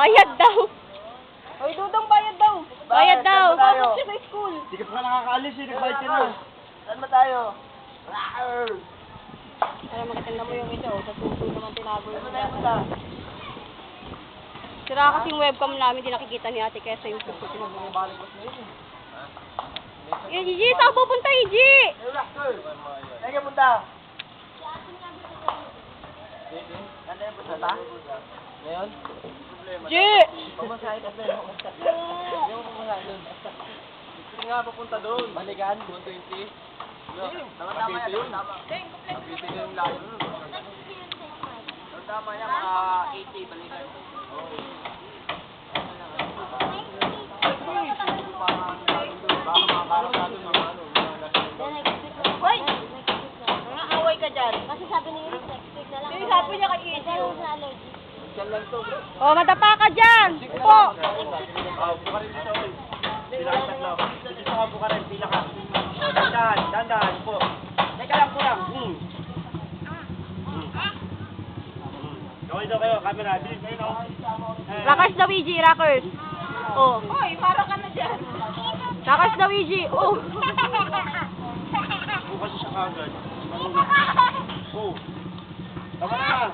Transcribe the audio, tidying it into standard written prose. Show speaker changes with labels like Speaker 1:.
Speaker 1: Bayad daw.
Speaker 2: Hoy, Dudong, bayad daw.
Speaker 1: Bayad daw.
Speaker 2: Pasok siya sa school.
Speaker 3: Hindi ka pa nakakaalis eh, nagbayad ka na.
Speaker 2: Saan ba tayo?
Speaker 1: Para makitanda mo yung ito. Sa suso naman tinago
Speaker 2: Saan
Speaker 1: yung
Speaker 2: ba tayo punta?
Speaker 1: Sira kasing webcam namin, di nakikita ni ate kaya sa yung suso tinago. Yan, Gigi, saan ka pupunta, Gigi?
Speaker 2: Saan ka punta? Saan tayo punta? Ngayon?
Speaker 1: Gigi!
Speaker 2: Pumasahe ka doon. Hindi mo pumasahe doon. Hindi nga papunta doon. Balikan? 120? Tama yan. Tama. Bitin yung layo nun. Tama yan, mga 80 balikan.
Speaker 1: Hoy! Nangaaway ka dyan.
Speaker 4: Kasi sabi niya yung sex na lang.
Speaker 1: Hindi, sabi niya kay Izzy.
Speaker 4: Pero sa allergy.
Speaker 2: Diyan lang to, bro.
Speaker 1: Oh, madapa ka dyan! Po!
Speaker 3: Buka rin dito, oy. Pila ka tatlo. Dito ka, buka rin, pila ka. Dandan po. Teka lang, kulang. Okay daw kayo, camera. Bilis kayo, no?
Speaker 1: Rockers daw, Gigi, rockers. Oh.
Speaker 2: Hoy, parang ka na dyan.
Speaker 1: Rockers daw, Gigi. Oh.
Speaker 3: Bukas siya kagad. Oh. Tama na.